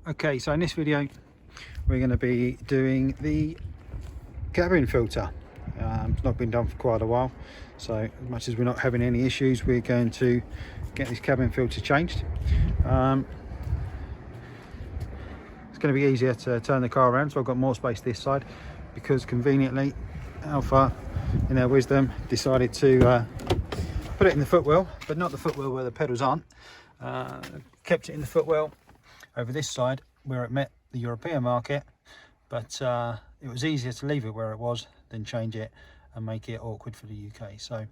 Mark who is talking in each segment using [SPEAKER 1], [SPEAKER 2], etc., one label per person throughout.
[SPEAKER 1] Okay, so in this video we're going to be doing the cabin filter. It's not been done for quite a while, so as much as we're not having any issues, we're going to get this cabin filter changed. It's going to be easier to turn the car around, so I've got more space this side, because conveniently Alfa, in their wisdom, decided to put it in the footwell, but not the footwell where the pedals aren't. Kept it in the footwell over this side where it met the European market, but it was easier to leave it where it was than change it and make it awkward for the UK. So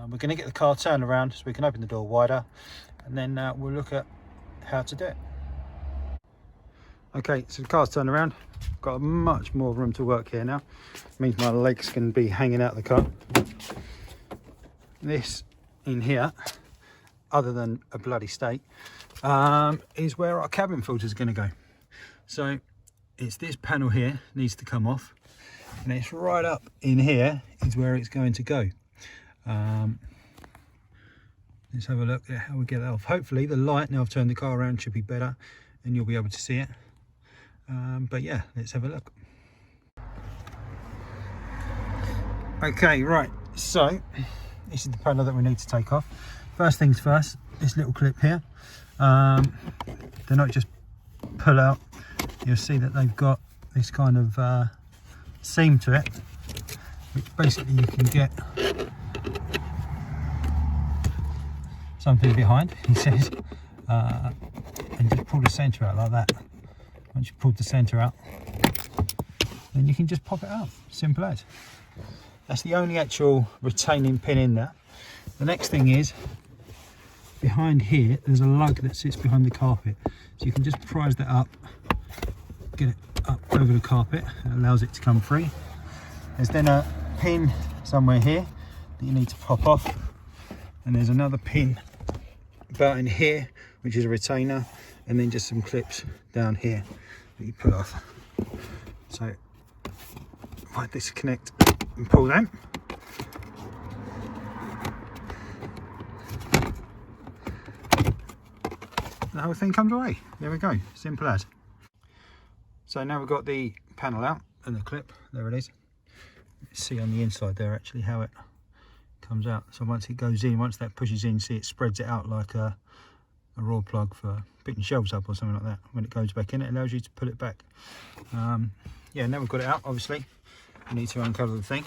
[SPEAKER 1] we're going to get the car turned around so we can open the door wider, and then we'll look at how to do it. Okay, so the car's turned around. Got much more room to work here now. Means my legs can be hanging out the car. This in here, other than a bloody state, is where our cabin filter is going to go. So it's this panel here needs to come off, and it's right up in here is where it's going to go. Let's have a look at how we get that off. Hopefully the light, now I've turned the car around, should be better and you'll be able to see it. But yeah, let's have a look. Okay, right, so this is the panel that we need to take off. First things first, this little clip here, they're not just pull out. You'll see that they've got this kind of seam to it, which basically you can get something behind, he says, and just pull the centre out like that. Once you've pulled the centre out, then you can just pop it out, simple as. That's the only actual retaining pin in there. The next thing is, behind here there's a lug that sits behind the carpet, so you can just prise that up, get it up over the carpet. It allows it to come free. There's then a pin somewhere here that you need to pop off, and there's another pin about in here which is a retainer, and then just some clips down here that you pull off. So if I disconnect and pull them, the whole thing comes away. There we go, simple as. So now we've got the panel out and the clip, there it is. Let's see on the inside there actually how it comes out. So once it goes in, once that pushes in, see it spreads it out like a raw plug for picking shelves up or something like that. When it goes back in, it allows you to pull it back. Yeah, now we've got it out, obviously we need to uncover the thing,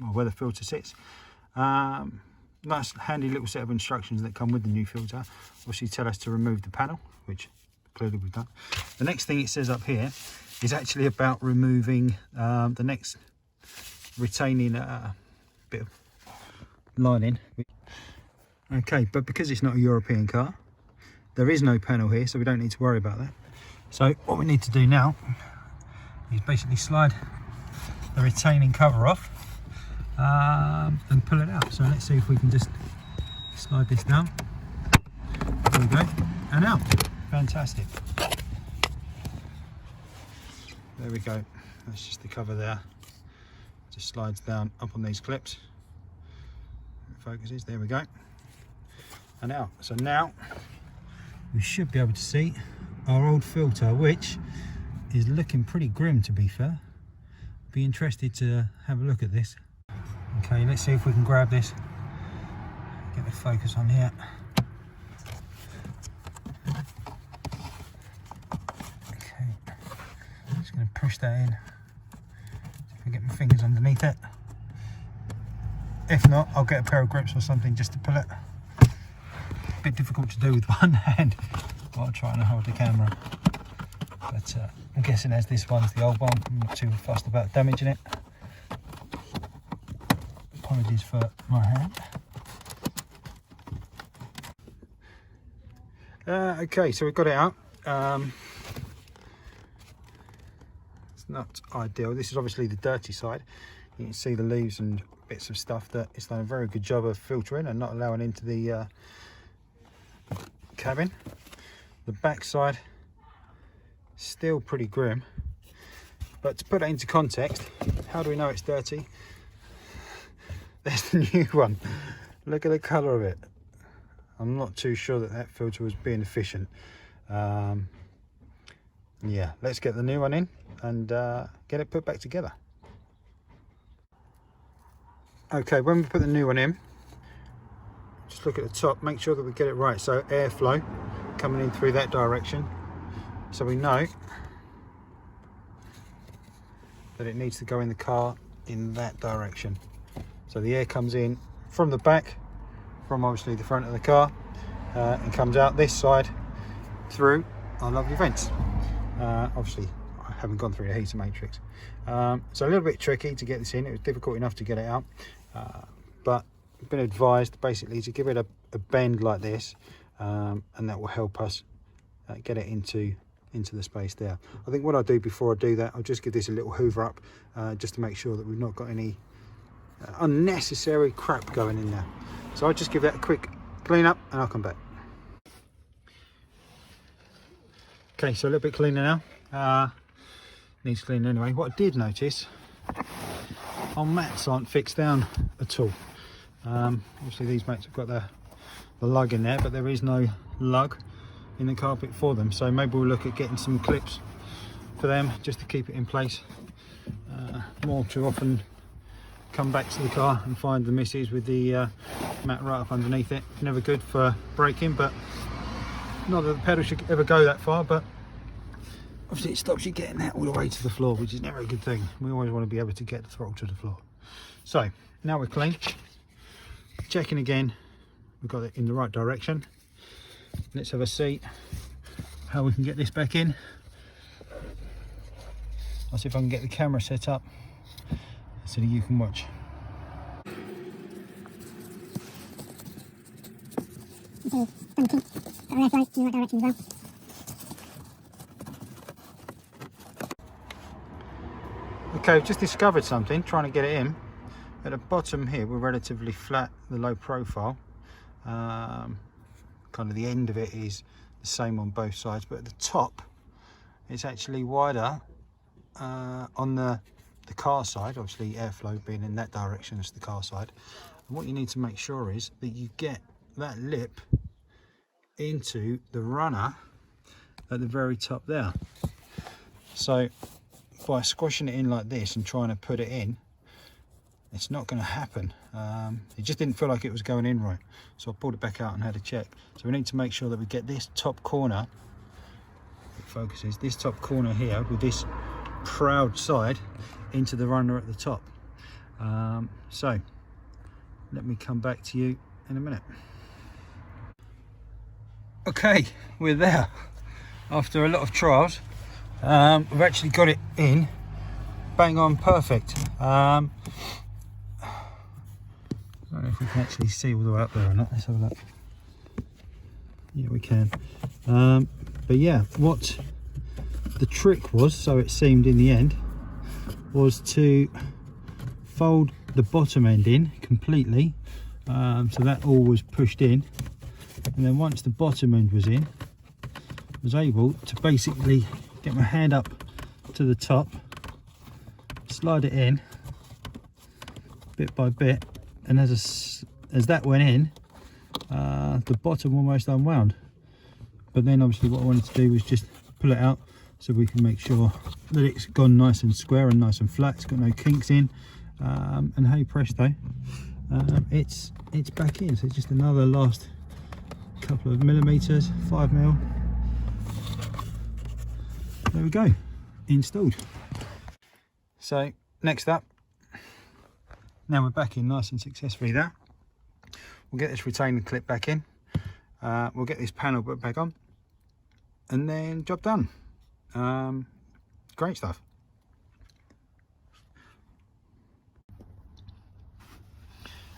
[SPEAKER 1] or where the filter sits. Nice handy little set of instructions that come with the new filter. Obviously tell us to remove the panel, which clearly we've done. The next thing it says up here is actually about removing the next retaining bit of lining. Okay, but because it's not a European car, there is no panel here, so we don't need to worry about that. So what we need to do now is basically slide the retaining cover off and pull it out. So let's see if we can just slide this down. There we go, and out. Fantastic. There we go. That's just the cover there. Just slides down up on these clips. It focuses. There we go. And out. So now we should be able to see our old filter, which is looking pretty grim, to be fair. Be interested to have a look at this. Okay, let's see if we can grab this, get the focus on here. Okay, just going to push that in, see if I get my fingers underneath it. If not, I'll get a pair of grips or something just to pull it. Bit difficult to do with one hand while trying to hold the camera, but I'm guessing as this one's the old one, I'm not too fussed about damaging it. Apologies for my hand. Okay, so we've got it out. It's not ideal. This is obviously the dirty side. You can see the leaves and bits of stuff that it's done a very good job of filtering and not allowing into the cabin. The back side still pretty grim, but to put it into context, how do we know it's dirty? There's the new one. Look at the colour of it. I'm not too sure that that filter was being efficient. Yeah, let's get the new one in and get it put back together. Okay, when we put the new one in, just look at the top, make sure that we get it right. So airflow coming in through that direction, so we know that it needs to go in the car in that direction. So the air comes in from the back, from obviously the front of the car, and comes out this side through our lovely vents. Obviously I haven't gone through the heater matrix, so a little bit tricky to get this in. It was difficult enough to get it out, but I've been advised basically to give it a bend like this, and that will help us get it into the space there. I think what I'll do before I do that, I'll just give this a little hoover up, just to make sure that we've not got any unnecessary crap going in there. So I'll just give that a quick clean up and I'll come back. Okay, so a little bit cleaner now. Needs cleaning anyway. What I did notice, our mats aren't fixed down at all. Obviously these mats have got the lug in there, but there is no lug in the carpet for them. So maybe we'll look at getting some clips for them just to keep it in place. More too often come back to the car and find the missus with the mat right up underneath it. Never good for braking, but not that the pedal should ever go that far, but obviously it stops you getting that all the way to the floor, which is never a good thing. We always want to be able to get the throttle to the floor. So now we're clean, checking again, we've got it in the right direction. Let's have a see how we can get this back in. I'll see if I can get the camera set up so that you can watch. Okay, we've just discovered something, trying to get it in. At the bottom here, we're relatively flat, the low profile. Kind of the end of it is the same on both sides, but at the top, it's actually wider on the car side, obviously airflow being in that direction as the car side. And what you need to make sure is that you get that lip into the runner at the very top there. So by squashing it in like this and trying to put it in, it's not going to happen. It just didn't feel like it was going in right, so I pulled it back out and had a check. So we need to make sure that we get this top corner, it focuses, this top corner here with this proud side into the runner at the top. So let me come back to you in a minute. Okay, we're there after a lot of trials. We've actually got it in bang on perfect. I don't know if we can actually see all the way up there or not. Let's have a look. Yeah, we can. But yeah, what the trick was, so it seemed in the end, was to fold the bottom end in completely, so that all was pushed in, and then once the bottom end was in, I was able to basically get my hand up to the top, slide it in bit by bit, and as that went in, the bottom almost unwound. But then obviously what I wanted to do was just pull it out so we can make sure that it's gone nice and square and nice and flat, it's got no kinks in, and hey presto, it's back in. So it's just another last couple of millimeters, 5mm. There we go, installed. So next up, now we're back in nice and successfully there. We'll get this retaining clip back in, we'll get this panel put back on, and then job done. Great stuff.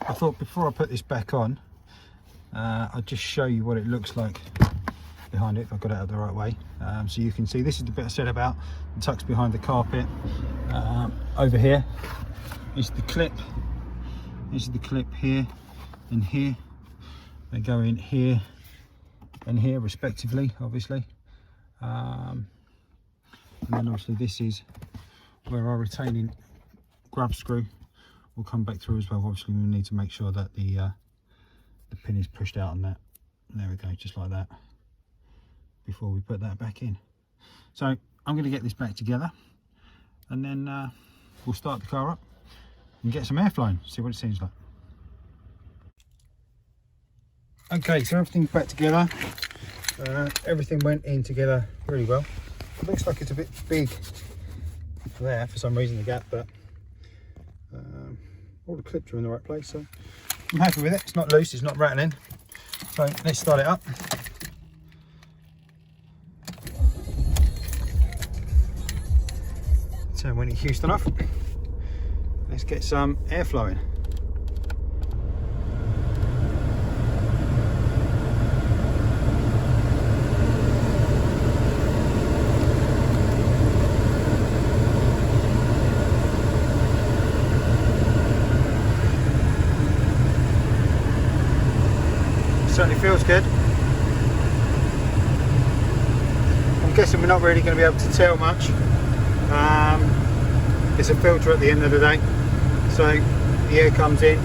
[SPEAKER 1] I thought before I put this back on, I'll just show you what it looks like behind it, if I've got it out the right way. So you can see, this is the bit I said about the tucks behind the carpet. Over here is the clip. This is the clip here and here. They go in here and here respectively, obviously. And then obviously this is where our retaining grub screw will come back through as well. Obviously we need to make sure that the pin is pushed out on that. There we go, just like that, before we put that back in. So I'm going to get this back together, and then we'll start the car up and get some air flowing, see what it seems like. Okay, so everything's back together. Everything went in together really well. It looks like it's a bit big there for some reason, the gap, but all the clips are in the right place, so I'm happy with it. It's not loose, it's not rattling. So let's start it up. So when it's used enough, let's get some air flowing. Certainly feels good. I'm guessing we're not really going to be able to tell much. It's a filter at the end of the day, so the air comes in.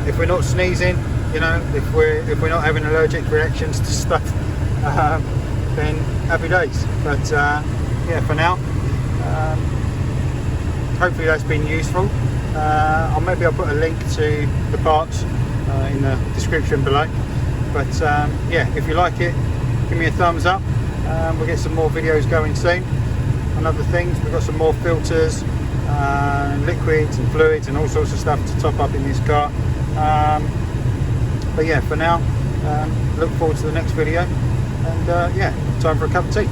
[SPEAKER 1] If we're not sneezing, you know, if we're not having allergic reactions to stuff, then happy days. But yeah, for now, hopefully that's been useful. Maybe I'll put a link to the parts in the description below. But yeah, if you like it, give me a thumbs up. We'll get some more videos going soon on other things. We've got some more filters, liquids and fluids and all sorts of stuff to top up in this car. But yeah, for now, look forward to the next video, and yeah, time for a cup of tea.